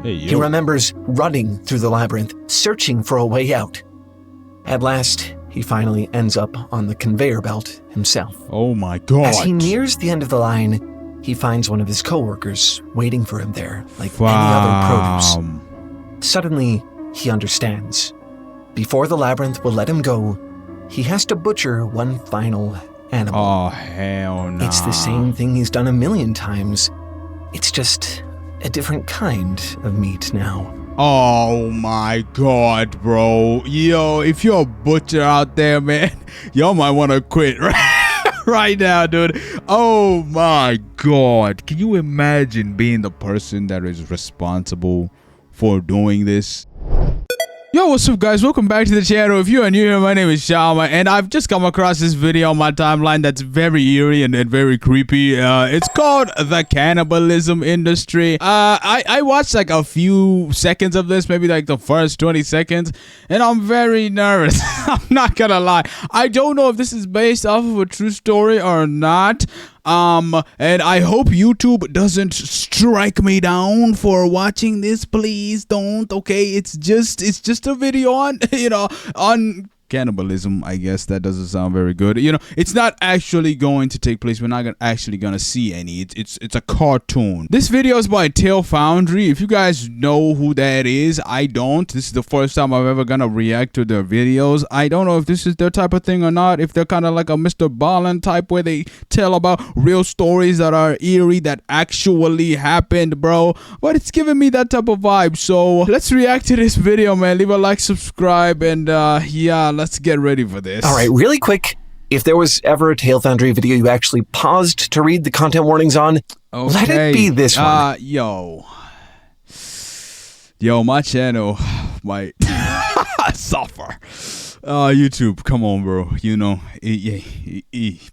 Hey, yo. He remembers running through the labyrinth, searching for a way out. At last, he finally ends up on the conveyor belt himself. Oh my god. As he nears the end of the line, he finds one of his coworkers waiting for him there, like any other produce. Suddenly, he understands. Before the labyrinth will let him go, he has to butcher one final animal. Oh, hell no. It's the same thing he's done a million times. It's just a different kind of meat now. Oh my god, bro. Yo, if you're a butcher out there, man, y'all might want to quit right now, dude. Oh my god. Can you imagine being the person that is responsible for doing this? Yo, what's up, guys? Welcome back to the channel. If you are new here, my name is Shama, and I've just come across this video on my timeline that's very eerie and very creepy. It's called The Cannibalism Industry. I watched like a few seconds of this, maybe like the first 20 seconds, and I'm very nervous. I'm not gonna lie. I don't know if this is based off of a true story or not. And I hope YouTube doesn't strike me down for watching this. Please don't. Okay, it's just a video on, on cannibalism. I guess that doesn't sound very good. It's not actually going to take place. We're not actually gonna see any. It's a cartoon. This video is by Tail Foundry. If you guys know who that is, I don't. This is the first time I'm ever gonna react to their videos. I don't know if this is their type of thing or not. If they're kind of like a Mr. Ballin type where they tell about real stories that are eerie that actually happened, bro. But it's giving me that type of vibe. So let's react to this video, man. Leave a like, subscribe, and yeah. Let's get ready for this. All right, really quick. If there was ever a Tail Foundry video you actually paused to read the content warnings on, let it be this one. Yo, my channel might suffer. YouTube, come on, bro.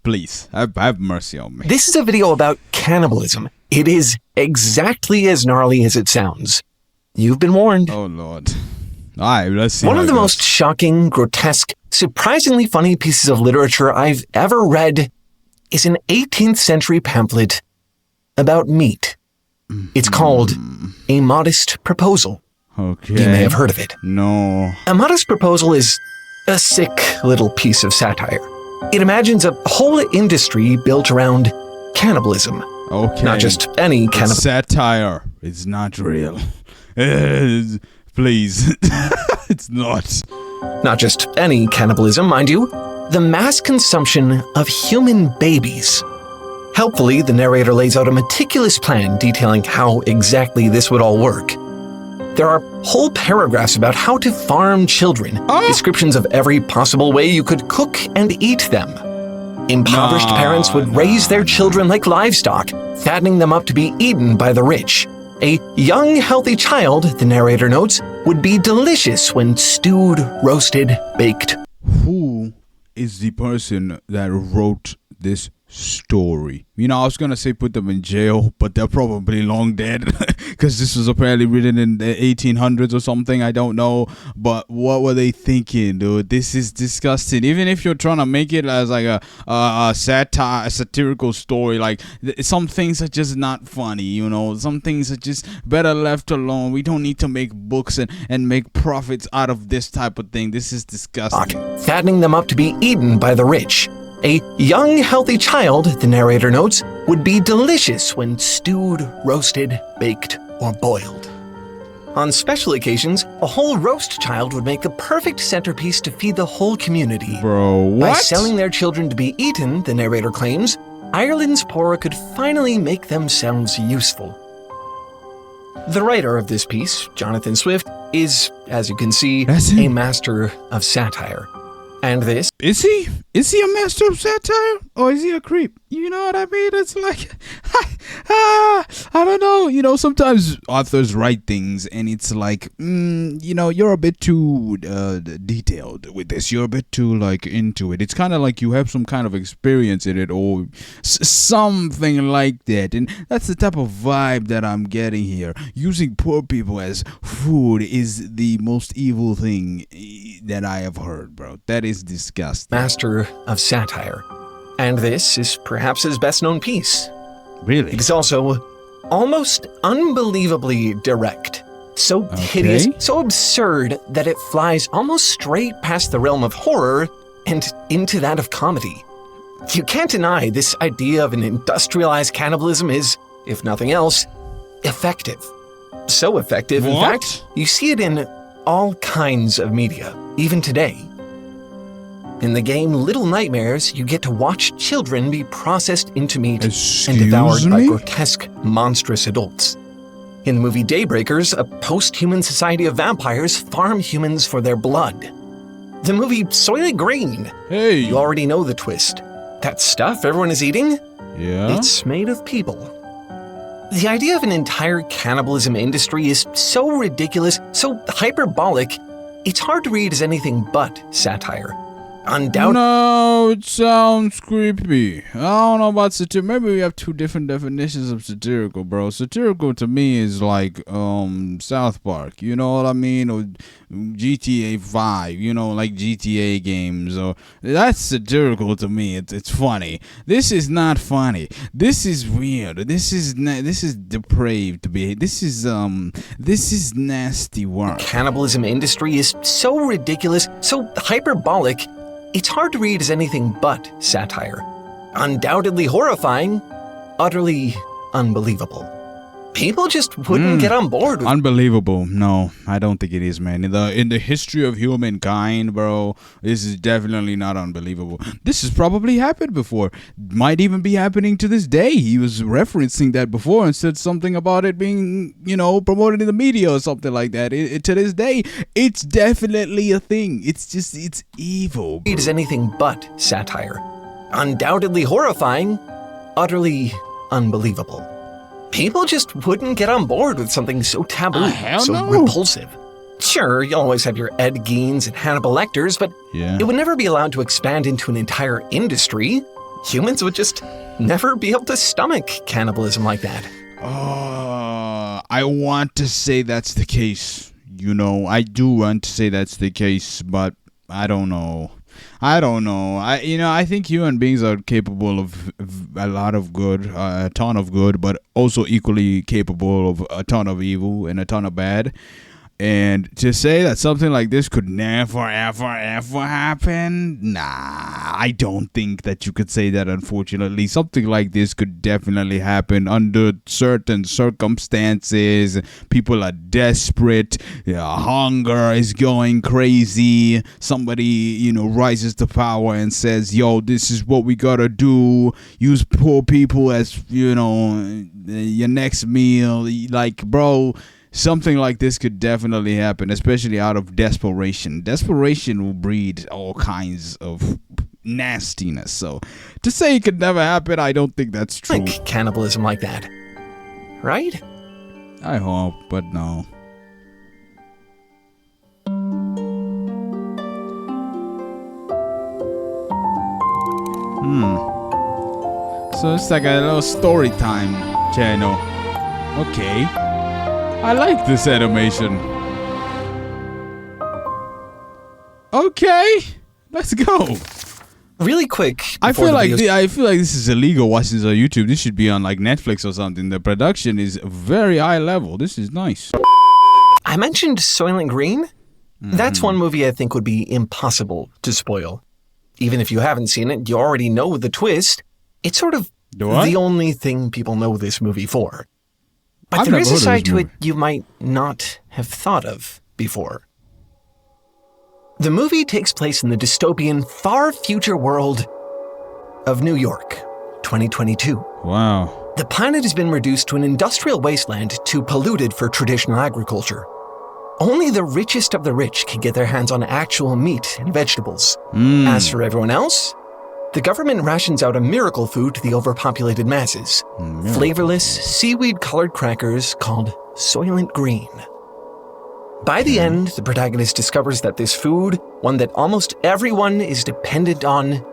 Please, have mercy on me. This is a video about cannibalism. It is exactly as gnarly as it sounds. You've been warned. Oh, Lord. All right, let's see. One of the most shocking, grotesque, surprisingly funny pieces of literature I've ever read is an 18th century pamphlet about meat. It's called A Modest Proposal. Okay. You may have heard of it. No. A Modest Proposal is a sick little piece of satire. It imagines a whole industry built around cannibalism. Okay. Not just any cannibalism. Satire. It's not real. Please. It's not. Not just any cannibalism, mind you. The mass consumption of human babies. Helpfully, the narrator lays out a meticulous plan detailing how exactly this would all work. There are whole paragraphs about how to farm children, descriptions of every possible way you could cook and eat them. Impoverished parents would raise their children like livestock, fattening them up to be eaten by the rich. A young, healthy child, the narrator notes, would be delicious when stewed, roasted, baked. Who is the person that wrote this story? I was gonna say put them in jail, but they're probably long dead because this was apparently written in the 1800s or something. I don't know, but what were they thinking, dude? This is disgusting. Even if you're trying to make it as like a satirical story, like some things are just not funny. Some things are just better left alone. We don't need to make books and make profits out of this type of thing. This is disgusting. Fattening them up to be eaten by the rich. A young, healthy child, the narrator notes, would be delicious when stewed, roasted, baked, or boiled. On special occasions, a whole roast child would make the perfect centerpiece to feed the whole community. Bro, what? By selling their children to be eaten, the narrator claims, Ireland's poor could finally make themselves useful. The writer of this piece, Jonathan Swift, is, as you can see, a master of satire. And this... Is he a master of satire? Or is he a creep? You know what I mean? It's like... I don't know. Sometimes authors write things and it's like, you're a bit too detailed with this. You're a bit too, into it. It's kind of like you have some kind of experience in it or something like that. And that's the type of vibe that I'm getting here. Using poor people as food is the most evil thing that I have heard, bro. That is disgusting. Master of satire. And this is perhaps his best-known piece. Really? It is also almost unbelievably direct. So hideous, so absurd that it flies almost straight past the realm of horror and into that of comedy. You can't deny this idea of an industrialized cannibalism is, if nothing else, effective. So effective, in fact, you see it in all kinds of media, even today. In the game Little Nightmares, you get to watch children be processed into meat and devoured by grotesque, monstrous adults. In the movie Daybreakers, a post-human society of vampires farm humans for their blood. The movie Soylent Green. Hey. You already know the twist. That stuff everyone is eating? Yeah? It's made of people. The idea of an entire cannibalism industry is so ridiculous, so hyperbolic, it's hard to read as anything but satire. No, it sounds creepy. I don't know about satirical. Maybe we have two different definitions of satirical, bro. Satirical to me is like South Park, you know what I mean? Or GTA 5, you know, like GTA games. Or that's satirical to me. It's funny. This is not funny. This is weird. This is depraved behavior. This is nasty work. The cannibalism industry is so ridiculous, so hyperbolic, it's hard to read as anything but satire. Undoubtedly horrifying, utterly unbelievable. People just wouldn't get on board with Unbelievable. No, I don't think it is, man. In the history of humankind, bro, this is definitely not unbelievable. This has probably happened before. Might even be happening to this day. He was referencing that before and said something about it being, promoted in the media or something like that. To this day, it's definitely a thing. It's evil. It is anything but satire. Undoubtedly horrifying, utterly unbelievable. People just wouldn't get on board with something so taboo, repulsive. Sure, you'll always have your Ed Geins and Hannibal Lecters, but it would never be allowed to expand into an entire industry. Humans would just never be able to stomach cannibalism like that. I want to say that's the case. I do want to say that's the case, but I don't know. I think human beings are capable of a lot of good, a ton of good, but also equally capable of a ton of evil and a ton of bad. And to say that something like this could never, ever, ever happen, nah, I don't think that you could say that, unfortunately. Something like this could definitely happen under certain circumstances. People are desperate. Hunger is going crazy. Somebody, rises to power and says, yo, this is what we gotta do. Use poor people as, your next meal. Like, bro, something like this could definitely happen, especially out of desperation. Desperation will breed all kinds of nastiness. So to say it could never happen, I don't think that's true. Like cannibalism like that, right? I hope, but no. So it's like a little story time channel. Okay. I like this animation. Okay, let's go. Really quick. I feel like this is illegal watching this on YouTube. This should be on like Netflix or something. The production is very high level. This is nice. I mentioned Soylent Green. That's one movie I think would be impossible to spoil. Even if you haven't seen it, you already know the twist. It's sort of the only thing people know this movie for. But there is a side to it you might not have thought of before. The movie takes place in the dystopian, far future world of New York, 2022. Wow. The planet has been reduced to an industrial wasteland too polluted for traditional agriculture. Only the richest of the rich can get their hands on actual meat and vegetables. As for everyone else, the government rations out a miracle food to the overpopulated masses. Flavorless, seaweed-colored crackers called Soylent Green. By the end, the protagonist discovers that this food, one that almost everyone is dependent on,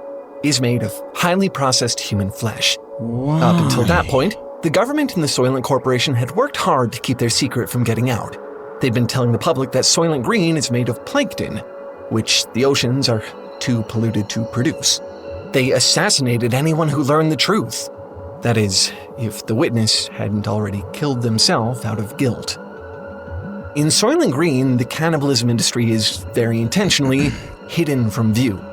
is made of highly processed human flesh. Why? Up until that point, the government and the Soylent Corporation had worked hard to keep their secret from getting out. They'd been telling the public that Soylent Green is made of plankton, which the oceans are too polluted to produce. They assassinated anyone who learned the truth. That is, if the witness hadn't already killed themselves out of guilt. In Soylent Green, the cannibalism industry is very intentionally hidden from view.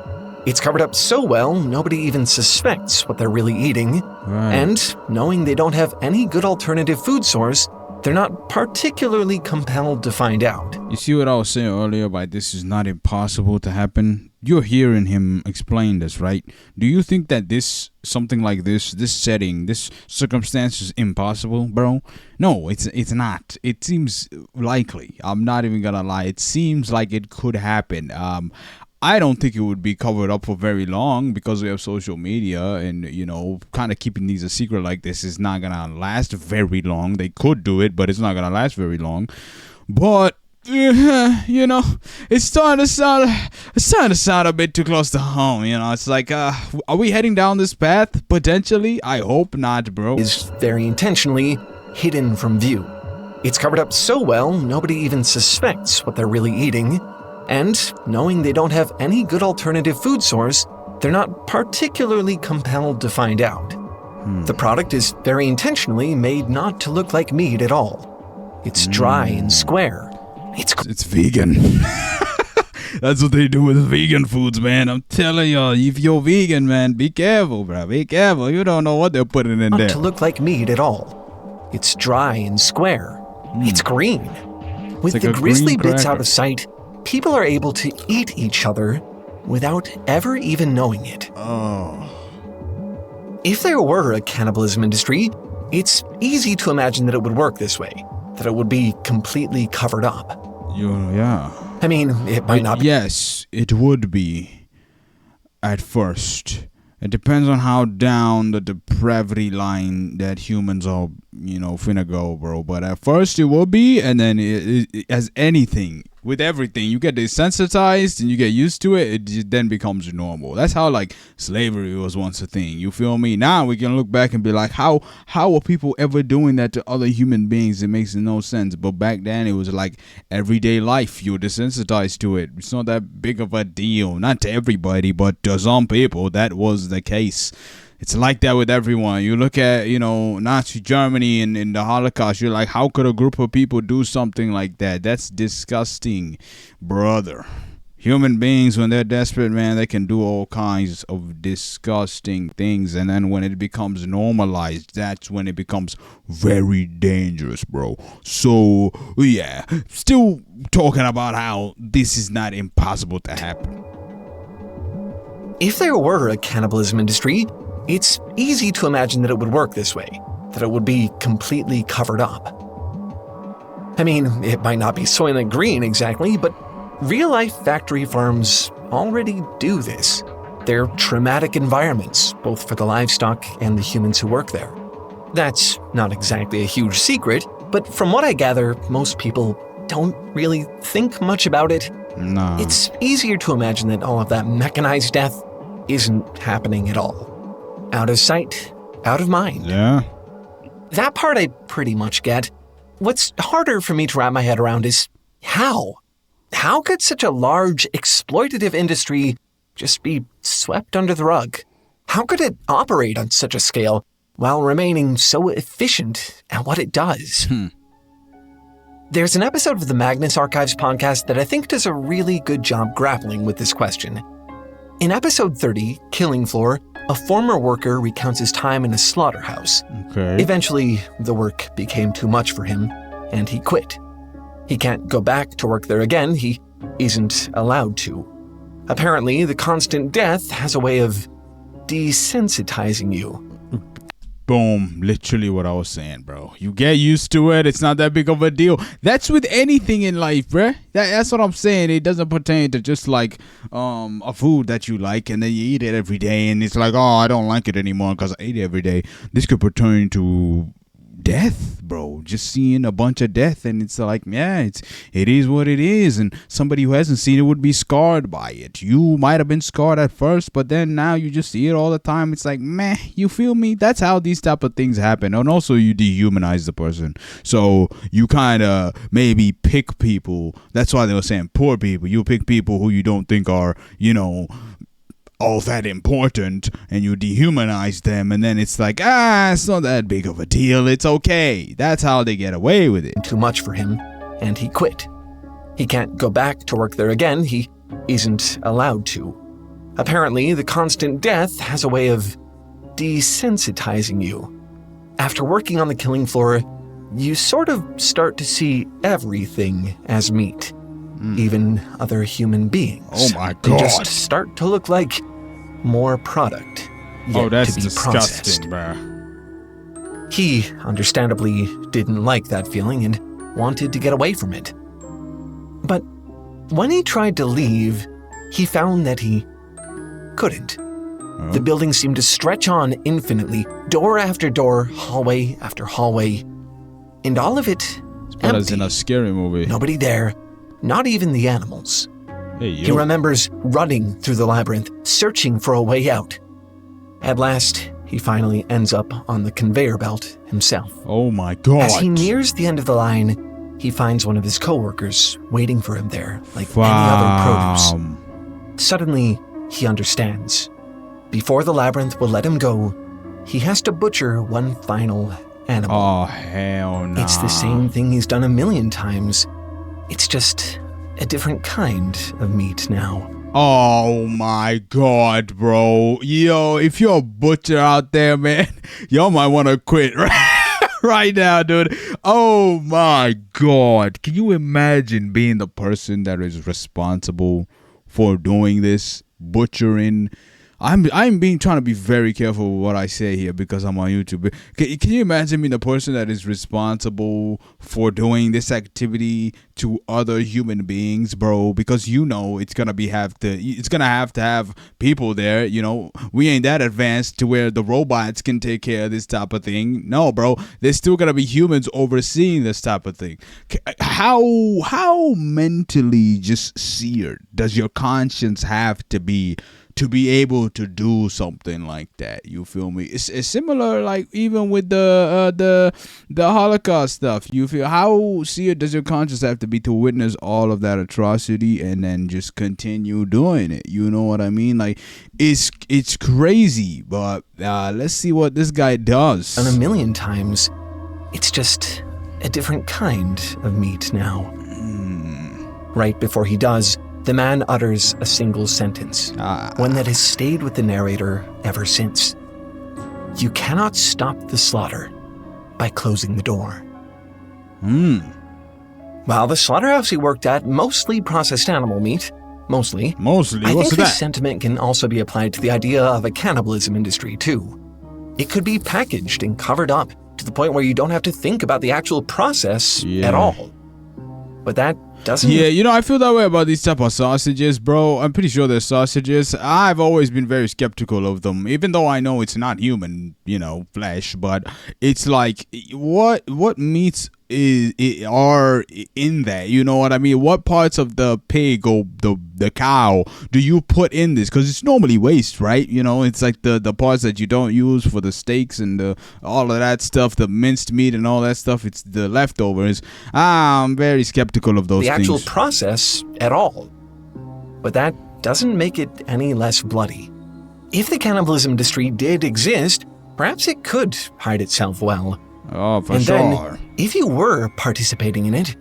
It's covered up so well, nobody even suspects what they're really eating. Right. And knowing they don't have any good alternative food source, they're not particularly compelled to find out. You see what I was saying earlier by this is not impossible to happen? You're hearing him explain this, right? Do you think that something like this setting, this circumstance is impossible, bro? No, it's not. It seems likely. I'm not even gonna lie. It seems like it could happen. I don't think it would be covered up for very long because we have social media and, kind of keeping these a secret like this is not going to last very long. They could do it, but it's not going to last very long. But, it's starting to sound a bit too close to home. It's like, are we heading down this path? Potentially? I hope not, bro. Is very intentionally hidden from view. It's covered up so well, nobody even suspects what they're really eating. And knowing they don't have any good alternative food source, they're not particularly compelled to find out. The product is very intentionally made not to look like meat at all. It's dry and square. It's vegan. That's what they do with vegan foods, man. I'm telling you, if you're vegan, man, be careful, bro. Be careful. You don't know what they're putting in there. Not to look like meat at all. It's dry and square. It's green. With like the a grisly green bits cracker. out of sight, people are able to eat each other without ever even knowing it. Oh. If there were a cannibalism industry, it's easy to imagine that it would work this way, that it would be completely covered up. Yeah. I mean, it might not be. Yes, it would be at first. It depends on how down the depravity line that humans are, finna go, bro. But at first it will be, and then it as anything, with everything, you get desensitized and you get used to it, it then becomes normal. That's how, like, slavery was once a thing. You feel me? Now we can look back and be like, how are people ever doing that to other human beings? It makes no sense. But back then, it was like everyday life. You were desensitized to it. It's not that big of a deal. Not to everybody, but to some people, that was the case. It's like that with everyone. You look at, Nazi Germany and in the Holocaust, you're like, how could a group of people do something like that? That's disgusting, brother. Human beings, when they're desperate, man, they can do all kinds of disgusting things. And then when it becomes normalized, that's when it becomes very dangerous, bro. So, yeah, still talking about how this is not impossible to happen. If there were a cannibalism industry, it's easy to imagine that it would work this way, that it would be completely covered up. I mean, it might not be Soylent Green exactly, but real-life factory farms already do this. They're traumatic environments, both for the livestock and the humans who work there. That's not exactly a huge secret, but from what I gather, most people don't really think much about it. No. It's easier to imagine that all of that mechanized death isn't happening at all. Out of sight, out of mind. Yeah. That part I pretty much get. What's harder for me to wrap my head around is how? How could such a large, exploitative industry just be swept under the rug? How could it operate on such a scale while remaining so efficient at what it does? There's an episode of the Magnus Archives podcast that I think does a really good job grappling with this question. In episode 30, Killing Floor, a former worker recounts his time in a slaughterhouse. Okay. Eventually, the work became too much for him, and he quit. He can't go back to work there again. He isn't allowed to. Apparently, the constant death has a way of desensitizing you. Boom. Literally what I was saying, bro. You get used to it. It's not that big of a deal. That's with anything in life, bruh. That's what I'm saying. It doesn't pertain to just like a food that you like and then you eat it every day and it's like, oh, I don't like it anymore because I eat it every day. This could pertain to death, bro. Just seeing a bunch of death and it's like, yeah, it is what it is. And somebody who hasn't seen it would be scarred by it. You might have been scarred at first, but then now you just see it all the time. It's like, meh, you feel me? That's how these type of things happen. And also you dehumanize the person. So you kind of maybe pick people. That's why they were saying poor people. You pick people who you don't think are, all that important, and you dehumanize them, and then it's like, it's not that big of a deal, it's okay. That's how they get away with it. Too much for him, and he quit. He can't go back to work there again. He isn't allowed to. Apparently, the constant death has a way of desensitizing you. After working on the killing floor, you sort of start to see everything as meat, even other human beings. Oh my They God. just start to look like more product yet that's to be processed. disgusting, bruh. He, understandably, didn't like that feeling and wanted to get away from it. But when he tried to leave, he found that he couldn't. The building seemed to stretch on infinitely, door after door, hallway after hallway, and all of it But as empty. in a scary movie. Nobody there, not even the animals. Hey, He yo. remembers running through the labyrinth, searching for a way out. At last, he finally ends up on the conveyor belt himself. Oh my God. As he nears the end of the line, he finds one of his coworkers waiting for him there, like any other produce. Suddenly, he understands. Before the labyrinth will let him go, he has to butcher one final animal. Oh, hell no. It's the same thing he's done a million times. It's just a different kind of meat now. Oh my God, bro. Yo, if you're a butcher out there, man, y'all might want to quit right now, dude. Oh my God. Can you imagine being the person that is responsible for doing this, butchering? I'm trying to be very careful with what I say here because I'm on YouTube. Can you imagine being the person that is responsible for doing this activity to other human beings, bro? Because it's gonna have to have people there. We ain't that advanced to where the robots can take care of this type of thing. No, bro, there's still gonna be humans overseeing this type of thing. How mentally just seared does your conscience have to be able to do something like that? You feel me? It's similar, like even with the Holocaust stuff. You feel how seared does your conscience have to be to witness all of that atrocity and then just continue doing it? You know what I mean? Like it's crazy, but let's see what this guy does. And a million times, it's just a different kind of meat now. Right before he does, the man utters a single sentence, one that has stayed with the narrator ever since. You cannot stop the slaughter by closing the door. While the slaughterhouse he worked at mostly processed animal meat, mostly. I What's think that? this sentiment can also be applied to the idea of a cannibalism industry, too. It could be packaged and covered up to the point where you don't have to think about the actual process at all. But that doesn't... Yeah, I feel that way about these type of sausages, bro. I'm pretty sure they're sausages. I've always been very skeptical of them, even though I know it's not human, flesh. But it's like, what meats are in that? You know what I mean? What parts of the pig or the cow do you put in this? Because it's normally waste, right? It's like the parts that you don't use for the steaks and all of that stuff, the minced meat and all that stuff. It's the leftovers. I'm very skeptical of those the things. actual process at all. But that doesn't make it any less bloody. If the cannibalism industry did exist, perhaps it could hide itself well. Oh, for and sure. Then, if you were participating in it,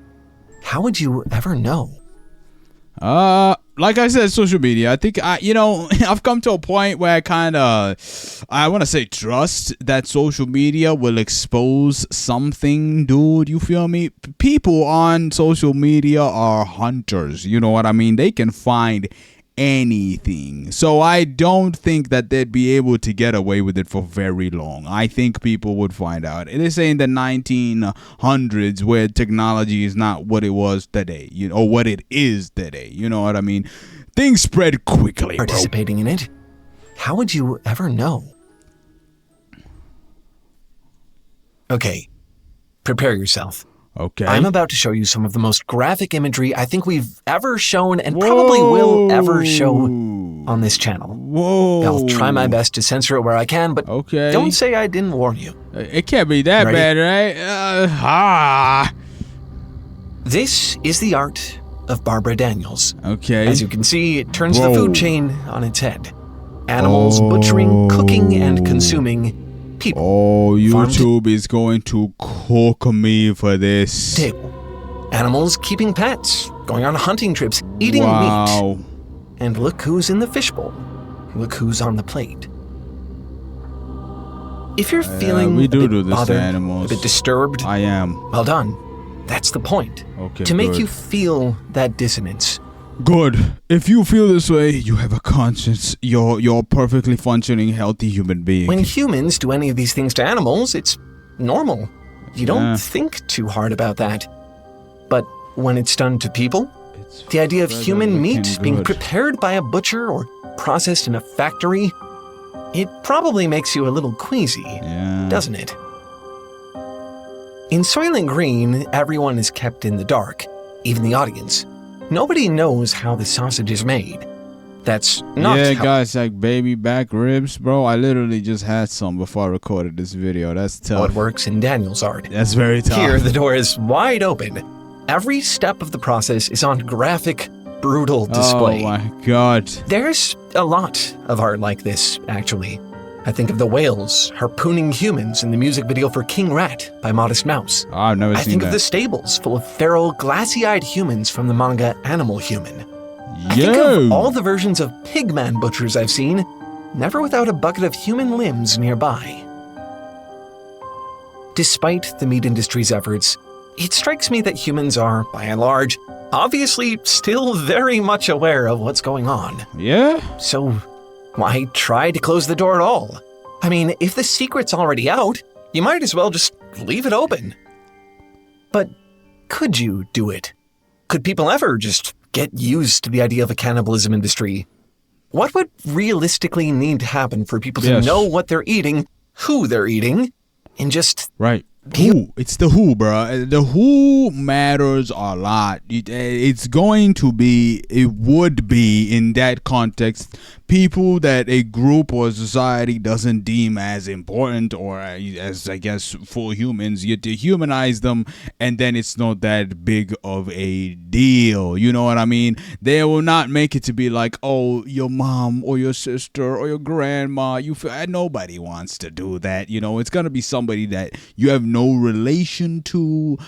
how would you ever know? Like I said, social media. I think I've come to a point where I want to say trust that social media will expose something, dude. You feel me? People on social media are hunters. You know what I mean? They can find anything. So I don't think that they'd be able to get away with it for very long. I think people would find out. It is in the 1900s where technology is not what it was today, or what it is today. You know what I mean? Things spread quickly, participating in it, how would you ever know? Okay, prepare yourself. Okay. I'm about to show you some of the most graphic imagery I think we've ever shown and probably will ever show on this channel. Whoa. I'll try my best to censor it where I can, but don't say I didn't warn you. It can't be that bad, right? This is the art of Barbara Daniels. Okay. As you can see, it turns the food chain on its head. Animals butchering, cooking, and consuming. People. Oh, YouTube is going to cook me for this. Table. Animals keeping pets, going on hunting trips, eating Wow. meat. And look who's in the fishbowl. Look who's on the plate. If you're feeling we a do bit this to bothered, animals. a bit disturbed, I am. well done. That's the point. Okay, to make good. you feel that dissonance. Good. If you feel this way, you have a conscience. You're a perfectly functioning, healthy human being. When humans do any of these things to animals, it's normal. You don't think too hard about that. But when it's done to people, It's the idea of better human meat looking being good. prepared by a butcher or processed in a factory, it probably makes you a little queasy, Yeah. doesn't it? In Soylent Green, everyone is kept in the dark, even the audience. Nobody knows how the sausage is made. That's not Yeah, how guys, like baby back ribs, bro. I literally just had some before I recorded this video. That's tough. it works in Daniel's art. That's very tough. Here, the door is wide open. Every step of the process is on graphic, brutal display. Oh my god. There's a lot of art like this, actually. I think of the whales harpooning humans in the music video for King Rat by Modest Mouse. I've never I seen think that. of the stables full of feral, glassy-eyed humans from the manga Animal Human. I think Yo. of all the versions of pigman butchers I've seen, never without a bucket of human limbs nearby. Despite the meat industry's efforts, it strikes me that humans are, by and large, obviously still very much aware of what's going on. Yeah? So, why try to close the door at all? I mean, if the secret's already out, you might as well just leave it open. But could you do it? Could people ever just get used to the idea of a cannibalism industry? What would realistically need to happen for people to Yes. know what they're eating, who they're eating, and just Right. Who? It's the who, bro. The who matters a lot. It's going to be, it would be in that context, people that a group or society doesn't deem as important or as, I guess, full humans. You dehumanize them, and then it's not that big of a deal. You know what I mean? They will not make it to be like, oh, your mom or your sister or your grandma. You feel nobody wants to do that. You know, it's gonna be somebody that you have no relation to,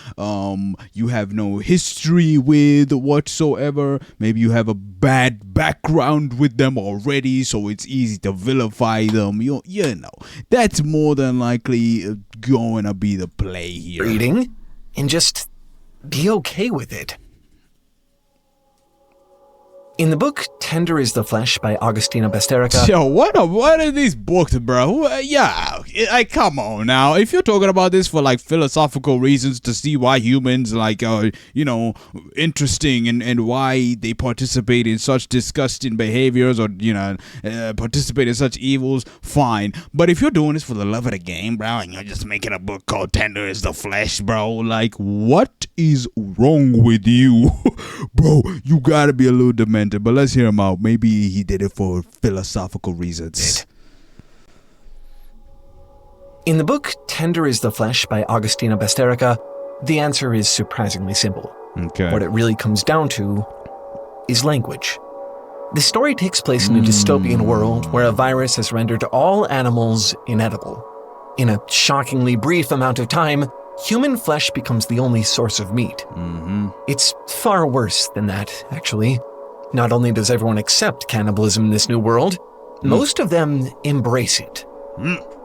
you have no history with whatsoever. Maybe you have a bad background with them already, so it's easy to vilify them. You know, that's more than likely going to be the play here. eating, and just be okay with it. In the book Tender is the Flesh by Agostina Basterrica, Yo, what are these books, bro? Yeah, come on now. If you're talking about this for like philosophical reasons to see why humans like are, interesting and why they participate in such disgusting behaviors or, participate in such evils, fine. But if you're doing this for the love of the game, bro, and you're just making a book called Tender is the Flesh, bro, like what is wrong with you? Bro, you gotta be a little demented. But let's hear him out. Maybe he did it for philosophical reasons. In the book Tender is the Flesh by Agostina Basterrica, the answer is surprisingly simple. Okay. What it really comes down to is language. The story takes place in a dystopian world where a virus has rendered all animals inedible. In a shockingly brief amount of time, human flesh becomes the only source of meat. It's far worse than that, actually. Not only does everyone accept cannibalism in this new world, most of them embrace it.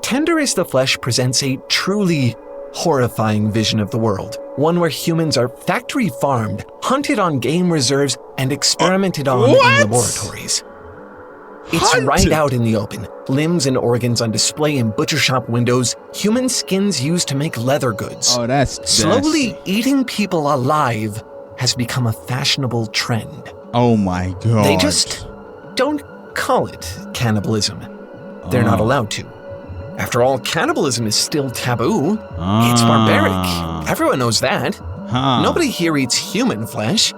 Tender is the Flesh presents a truly horrifying vision of the world, one where humans are factory farmed, hunted on game reserves, and experimented on in laboratories. It's right out in the open, limbs and organs on display in butcher shop windows, human skins used to make leather goods. Oh, that's Slowly eating people alive has become a fashionable trend. Oh my god. They just don't call it cannibalism. They're not allowed to. After all, cannibalism is still taboo. It's barbaric. Everyone knows that. Nobody here eats human flesh.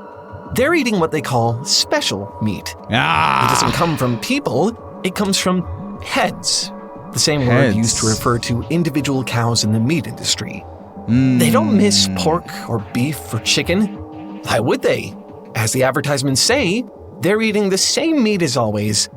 They're eating what they call special meat. It doesn't come from people, it comes from heads. The same word used to refer to individual cows in the meat industry. They don't miss pork or beef or chicken. Why would they? As the advertisements say, they're eating the same meat as always,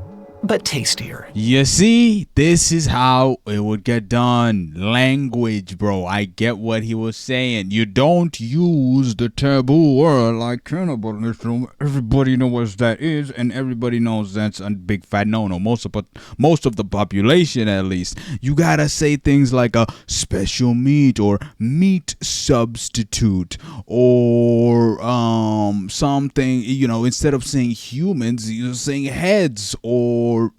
but tastier. You see, this is how it would get done. Language, bro. I get what he was saying. You don't use the taboo word like cannibalism. Everybody knows what that is, and everybody knows that's a big fat no-no. Most of the population, at least. You gotta say things like a special meat or meat substitute or something. Instead of saying humans, you're saying heads or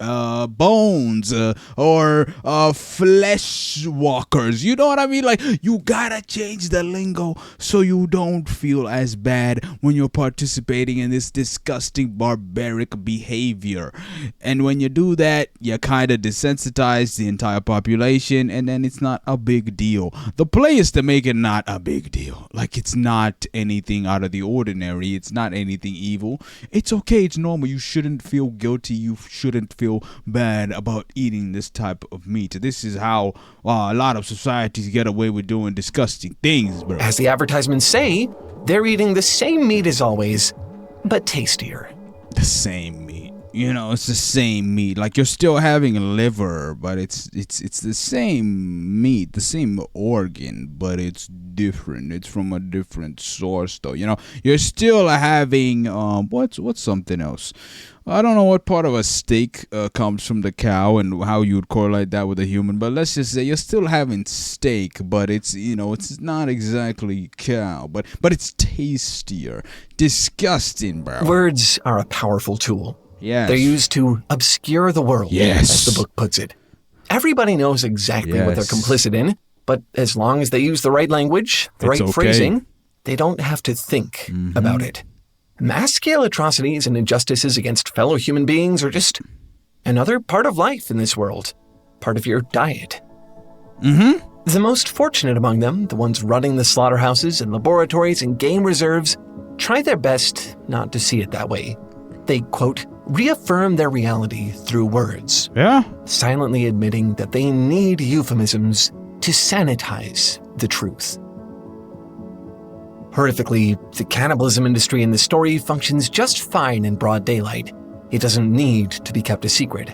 bones or flesh walkers. You know what I mean? Like, you gotta change the lingo so you don't feel as bad when you're participating in this disgusting barbaric behavior. And when you do that, you kind of desensitize the entire population, and then it's not a big deal. The play is to make it not a big deal. Like, it's not anything out of the ordinary. It's not anything evil. It's okay. It's normal. You shouldn't feel guilty. You shouldn't feel bad about eating this type of meat. This is how a lot of societies get away with doing disgusting things, bro. As the advertisements say, they're eating the same meat as always, but tastier. The same meat. It's the same meat. Like, you're still having a liver, but it's the same meat, the same organ, but it's different. It's from a different source, though. You're still having what's something else? I don't know what part of a steak comes from the cow and how you would correlate that with a human, but let's just say you're still having steak, but it's not exactly cow, but it's tastier. Disgusting, bro. Words are a powerful tool. Yes. They're used to obscure the world, yes, as the book puts it. Everybody knows exactly what they're complicit in, but as long as they use the right language, the right phrasing, they don't have to think about it. Mass-scale atrocities and injustices against fellow human beings are just another part of life in this world, part of your diet. The most fortunate among them, the ones running the slaughterhouses and laboratories and game reserves, try their best not to see it that way. They, quote, reaffirm their reality through words, silently admitting that they need euphemisms to sanitize the truth. Horrifically, the cannibalism industry in the story functions just fine in broad daylight. It doesn't need to be kept a secret.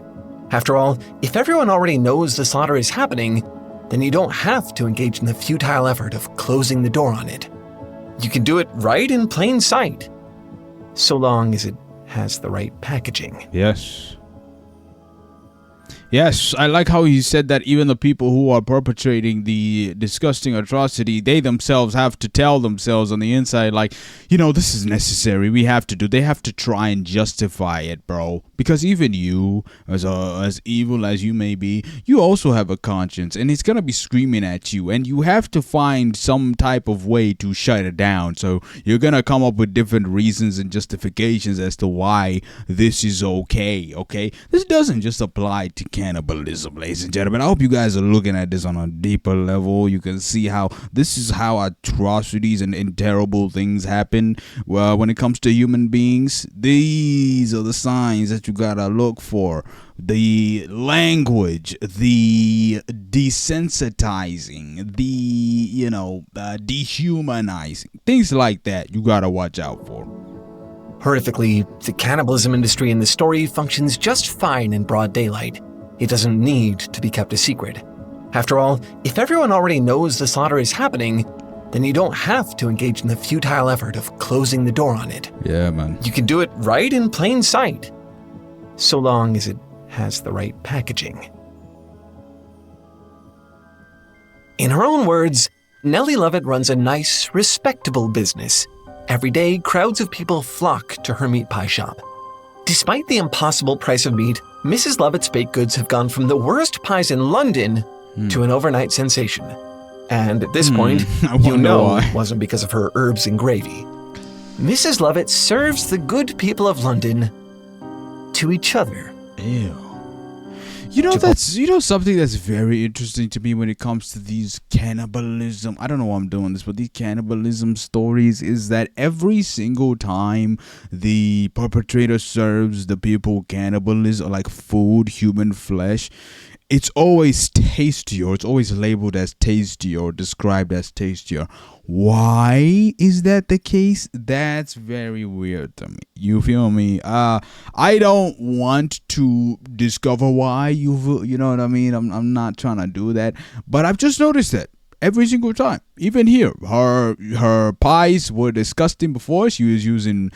After all, if everyone already knows the slaughter is happening, then you don't have to engage in the futile effort of closing the door on it. You can do it right in plain sight, so long as it has the right packaging. Yes, I like how he said that even the people who are perpetrating the disgusting atrocity, they themselves have to tell themselves on the inside, like, this is necessary. We have to do. They have to try and justify it, bro. Because even you, as evil as you may be, you also have a conscience, and it's gonna be screaming at you, and you have to find some type of way to shut it down. So you're gonna come up with different reasons and justifications as to why this is okay. Okay, this doesn't just apply to cannibalism, ladies and gentlemen. I hope you guys are looking at this on a deeper level. You can see how this is how atrocities and terrible things happen when it comes to human beings. These are the signs that you gotta look for. The language, the desensitizing, the dehumanizing, things like that you gotta watch out for. Horrifically, the cannibalism industry in the story functions just fine in broad daylight. It doesn't need to be kept a secret. After all, if everyone already knows the slaughter is happening, then you don't have to engage in the futile effort of closing the door on it. Yeah, man. You can do it right in plain sight, so long as it has the right packaging. In her own words, Nellie Lovett runs a nice, respectable business. Every day, crowds of people flock to her meat pie shop. Despite the impossible price of meat, Mrs. Lovett's baked goods have gone from the worst pies in London to an overnight sensation. And at this point, it wasn't because of her herbs and gravy. Mrs. Lovett serves the good people of London to each other. Ew. Something that's very interesting to me when it comes to these cannibalism. I don't know why I'm doing this, but these cannibalism stories is that every single time the perpetrator serves the people cannibalism, like food, human flesh, it's always tastier. It's always labeled as tastier or described as tastier. Why is that the case? That's very weird to me. You feel me? I don't want to discover why. You know what I mean? I'm not trying to do that, but I've just noticed that every single time. Even here, her pies were disgusting before. She was using,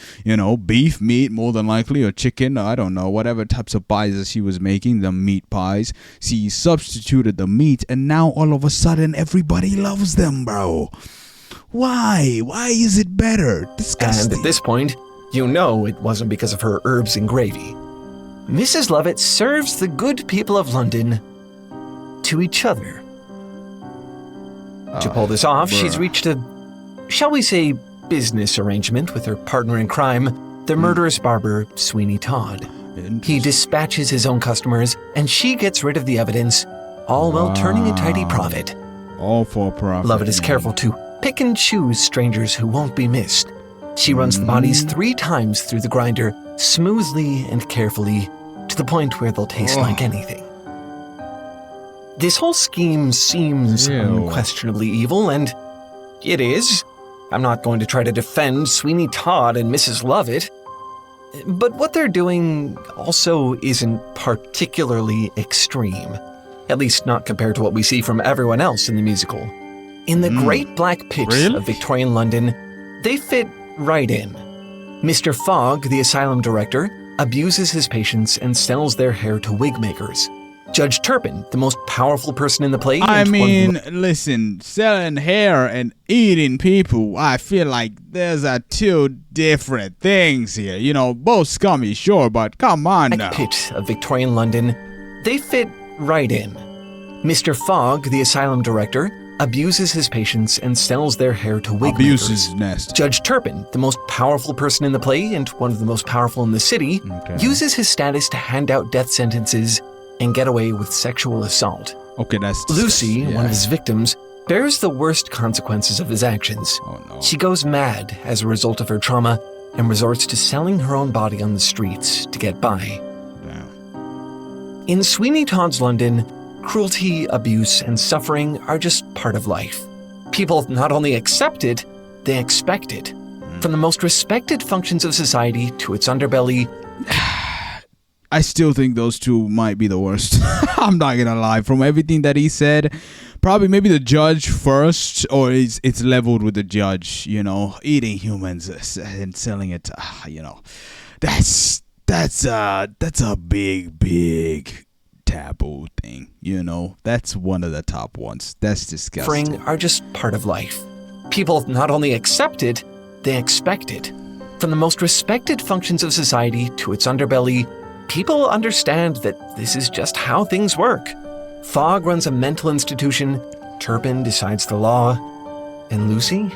beef meat more than likely, or chicken. I don't know, whatever types of pies that she was making, the meat pies. She substituted the meat, and now all of a sudden everybody loves them, bro. Why? Why is it better? Disgusting. And at this point, you know it wasn't because of her herbs and gravy. Mrs. Lovett serves the good people of London to each other. To pull this off, she's reached a, shall we say, business arrangement with her partner in crime, the murderous barber, Sweeney Todd. He dispatches his own customers, and she gets rid of the evidence, all while turning a tidy profit. All for profit. Lovett is careful to pick and choose strangers who won't be missed. She runs the bodies 3 times through the grinder, smoothly and carefully, to the point where they'll taste like anything. This whole scheme seems unquestionably evil, and it is. I'm not going to try to defend Sweeney Todd and Mrs. Lovett. But what they're doing also isn't particularly extreme. At least not compared to what we see from everyone else in the musical. In the great black pits of Victorian London, they fit right in. Mr. Fogg, the asylum director, abuses his patients and sells their hair to wig makers. Judge Turpin, the most powerful person in the play. Listen, selling hair and eating people, I feel like there's 2 different things here. Both scummy, sure, but come on now. Pit of Victorian London, they fit right in. Mr. Fogg, the asylum director, abuses his patients and sells their hair to wig makers. Nest. Judge Turpin, the most powerful person in the play and one of the most powerful in the city, uses his status to hand out death sentences and get away with sexual assault. Okay, that's Lucy, one of his victims, bears the worst consequences of his actions. Oh, no. She goes mad as a result of her trauma and resorts to selling her own body on the streets to get by. Damn. In Sweeney Todd's London, cruelty, abuse, and suffering are just part of life. People not only accept it, they expect it. From the most respected functions of society to its underbelly. I still think those 2 might be the worst. I'm not gonna lie. From everything that he said, probably maybe the judge first, or it's leveled with the judge. Eating humans and selling it. That's a big taboo thing. That's one of the top ones. That's disgusting. Suffering are just part of life. People not only accept it, they expect it. From the most respected functions of society to its underbelly. People understand that this is just how things work. Fogg runs a mental institution, Turpin decides the law, and Lucy?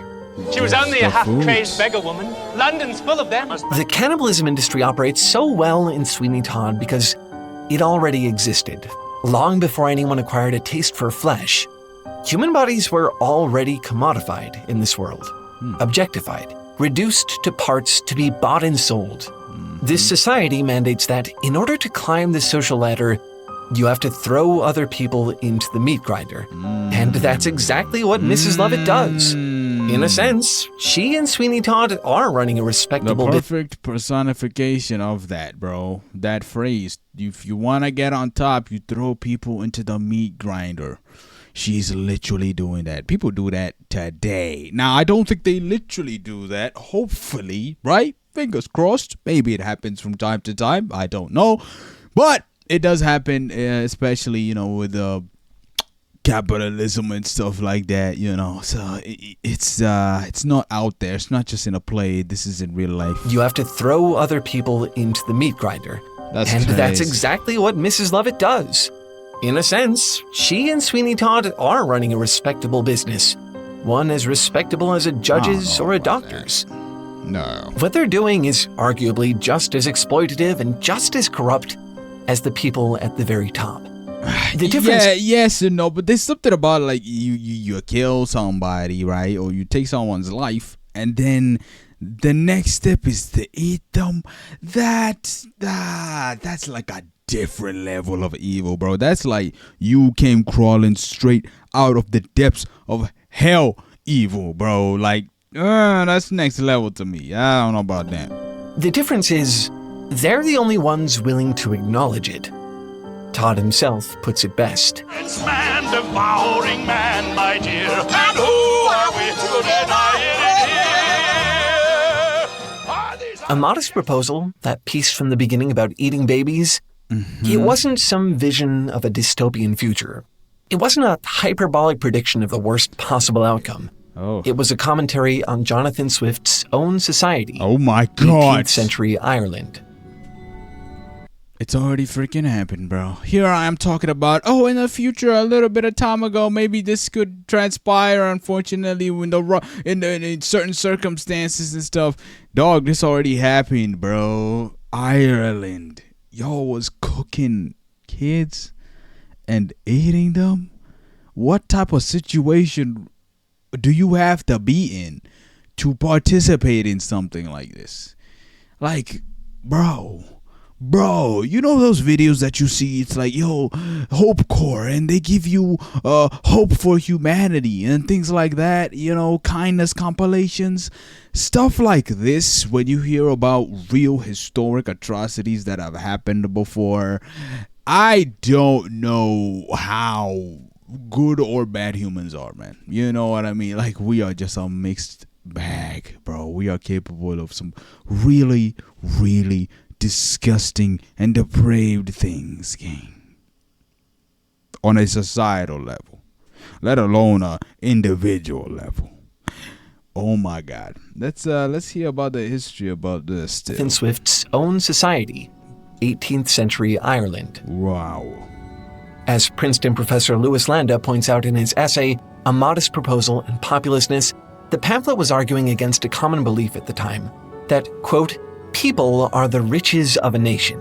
She was only a half-crazed beggar woman. London's full of them. The cannibalism industry operates so well in Sweeney Todd because it already existed, long before anyone acquired a taste for flesh. Human bodies were already commodified in this world, objectified, reduced to parts to be bought and sold. This society mandates that in order to climb the social ladder, you have to throw other people into the meat grinder. And that's exactly what Mrs. Lovett does. In a sense, she and Sweeney Todd are running a respectable... The perfect personification of that, bro. That phrase. If you want to get on top, you throw people into the meat grinder. She's literally doing that. People do that today. Now, I don't think they literally do that. Hopefully, right? Fingers crossed. Maybe it happens from time to time. I don't know. But it does happen, especially, with capitalism and stuff like that, So it's not out there. It's not just in a play. This is in real life. You have to throw other people into the meat grinder. That's exactly what Mrs. Lovett does. In a sense, she and Sweeney Todd are running a respectable business. One as respectable as a judge's or a doctor's. No. What they're doing is arguably just as exploitative and just as corrupt as the people at the very top. The difference... Yeah, yes and no, but there's something about like you kill somebody, right? Or you take someone's life, and then the next step is to eat them. That's like a different level of evil, bro. That's like you came crawling straight out of the depths of hell evil, bro. Like, that's next level to me. I don't know about that. The difference is, they're the only ones willing to acknowledge it. Todd himself puts it best. It's man devouring man, my dear. And who are we to deny it here? A modest proposal, that piece from the beginning about eating babies, it wasn't some vision of a dystopian future. It wasn't a hyperbolic prediction of the worst possible outcome. Oh. It was a commentary on Jonathan Swift's own society. Oh my God. 18th century Ireland. It's already freaking happened, bro. Here I am talking about, in the future, a little bit of time ago, maybe this could transpire, unfortunately, when in certain circumstances and stuff. Dog, this already happened, bro. Ireland. Y'all was cooking kids and eating them? What type of situation do you have to be in to participate in something like this? Like, bro, you know those videos that you see? It's like, Hope Corps, and they give you hope for humanity and things like that, kindness compilations, stuff like this. When you hear about real historic atrocities that have happened before, I don't know how good or bad humans are, man. You know what I mean? Like, we are just a mixed bag, bro. We are capable of some really, really disgusting and depraved things, gang. On a societal level, let alone a individual level. Oh my God. Let's hear about the history about this still. Jonathan Swift's own society, 18th century Ireland. Wow. As Princeton professor Louis Landa points out in his essay, A Modest Proposal and Populousness, the pamphlet was arguing against a common belief at the time that, quote, people are the riches of a nation.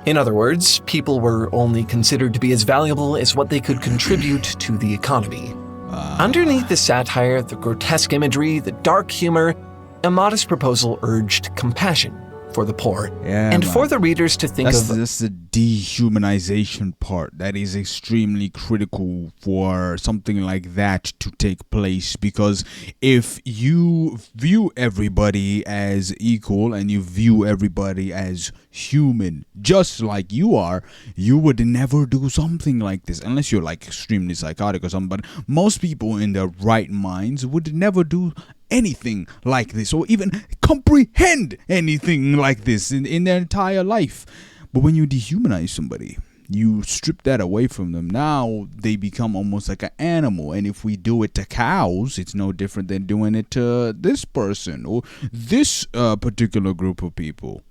In other words, people were only considered to be as valuable as what they could contribute to the economy. Underneath the satire, the grotesque imagery, the dark humor, A Modest Proposal urged compassion for the poor, and for the readers to think of... That's the dehumanization part that is extremely critical for something like that to take place, because if you view everybody as equal and you view everybody as human just like you are, you would never do something like this unless you're like extremely psychotic or something. But most people in their right minds would never do anything like this or even comprehend anything like this in their entire life. But when you dehumanize somebody, you strip that away from them. Now they become almost like an animal. And if we do it to cows, it's no different than doing it to this person or this particular group of people.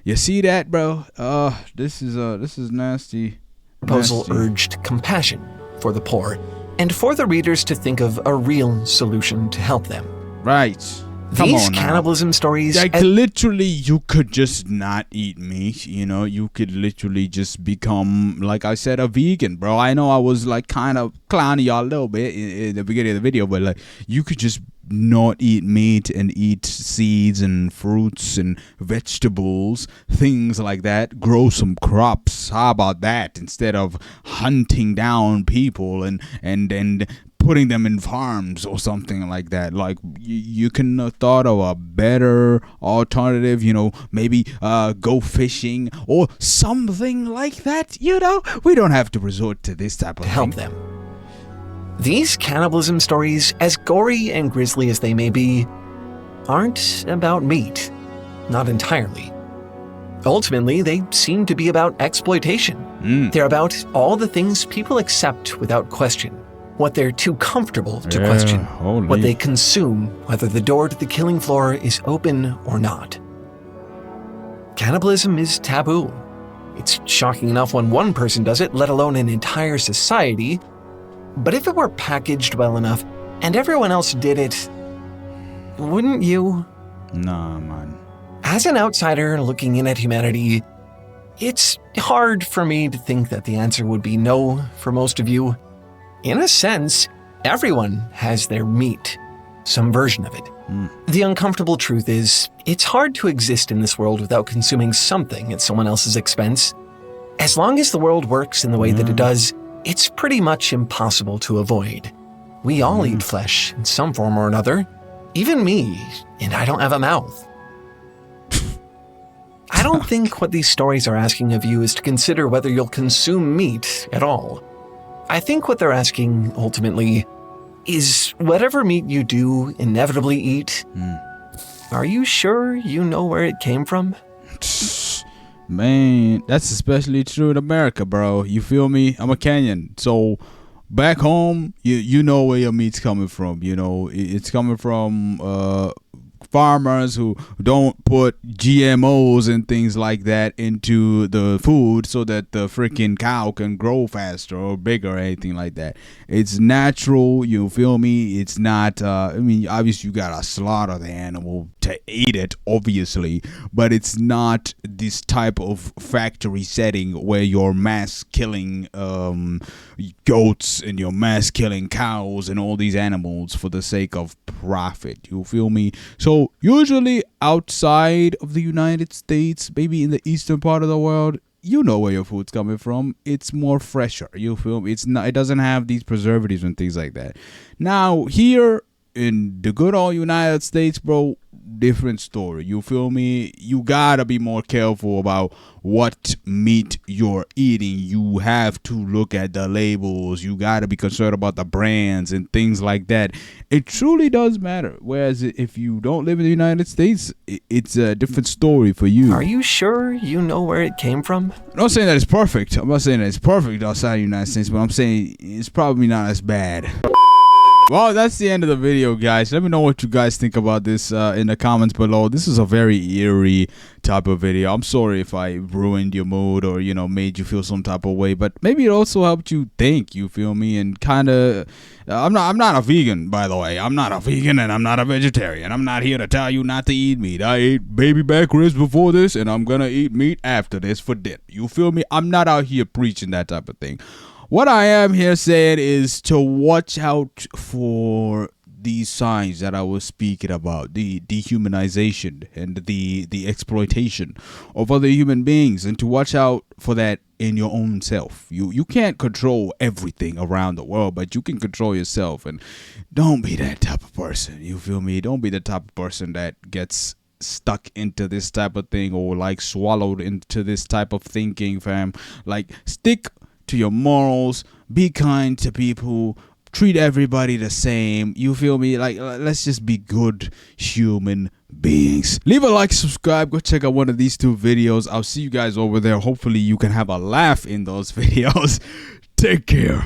You see that, bro? This is nasty. Proposal urged compassion for the poor and for the readers to think of a real solution to help them. Right. These cannibalism stories... Like, literally, you could just not eat meat, You could literally just become, like I said, a vegan, bro. I know I was, like, kind of clowning y'all a little bit in the beginning of the video, but, like, you could just not eat meat and eat seeds and fruits and vegetables, things like that. Grow some crops. How about that? Instead of hunting down people and putting them in farms or something like that. Like, you can have thought of a better alternative, maybe go fishing or something like that. We don't have to resort to this type of thing. Help them. These cannibalism stories, as gory and grisly as they may be, aren't about meat. Not entirely. Ultimately, they seem to be about exploitation. They're about all the things people accept without question. What they're too comfortable to question, what they consume, whether the door to the killing floor is open or not. Cannibalism is taboo. It's shocking enough when one person does it, let alone an entire society. But if it were packaged well enough and everyone else did it, wouldn't you? Nah, man. As an outsider looking in at humanity, it's hard for me to think that the answer would be no for most of you. In a sense, everyone has their meat. some version of it. The uncomfortable truth is, it's hard to exist in this world without consuming something at someone else's expense. As long as the world works in the way that it does, it's pretty much impossible to avoid. We all eat flesh in some form or another. Even me, and I don't have a mouth. I don't think what these stories are asking of you is to consider whether you'll consume meat at all. I think what they're asking, ultimately, is whatever meat you do inevitably eat, are you sure you know where it came from? Man, that's especially true in America, bro. You feel me? I'm a Kenyan, so back home, you know where your meat's coming from. You know, it's coming from farmers who don't put GMOs and things like that into the food so that the freaking cow can grow faster or bigger or anything like that. It's natural, you feel me? It's not, I mean, obviously you gotta slaughter the animal to eat it, obviously, but it's not this type of factory setting where you're mass killing goats and you're mass killing cows and all these animals for the sake of profit. You feel me? So usually outside of the United States, maybe in the eastern part of the world, you know where your food's coming from. It's more fresher. You feel me? It's not. It doesn't have these preservatives and things like that. Now here in the good old United States, bro, different story. You feel me? You gotta be more careful about what meat you're eating. You have to look at the labels. You gotta be concerned about the brands and things like that. It truly does matter. Whereas if you don't live in the United States, it's a different story for you. Are you sure you know where it came from? I'm not saying that it's perfect. I'm not saying that it's perfect outside the United States, but I'm saying it's probably not as bad. Well, that's the end of the video, guys. Let me know what you guys think about this in the comments below. This is a very eerie type of video. I'm sorry if I ruined your mood or, you know, made you feel some type of way, but maybe it also helped you think, you feel me, and kind of I'm not a vegan, by the way. I'm not a vegan and I'm not a vegetarian. I'm not here to tell you not to eat meat. I ate baby back ribs before this and I'm gonna eat meat after this for dinner. You feel me? I'm not out here preaching that type of thing. What I am here saying is to watch out for these signs that I was speaking about, the dehumanization and the exploitation of other human beings, and to watch out for that in your own self. You can't control everything around the world, but you can control yourself, and don't be that type of person. You feel me? Don't be the type of person that gets stuck into this type of thing or like swallowed into this type of thinking, fam. Like, stick to your morals, be kind to people, treat everybody the same. You feel me? Like, let's just be good human beings. Leave a like, subscribe, go check out one of these 2 videos. I'll see you guys over there. Hopefully you can have a laugh in those videos. Take care.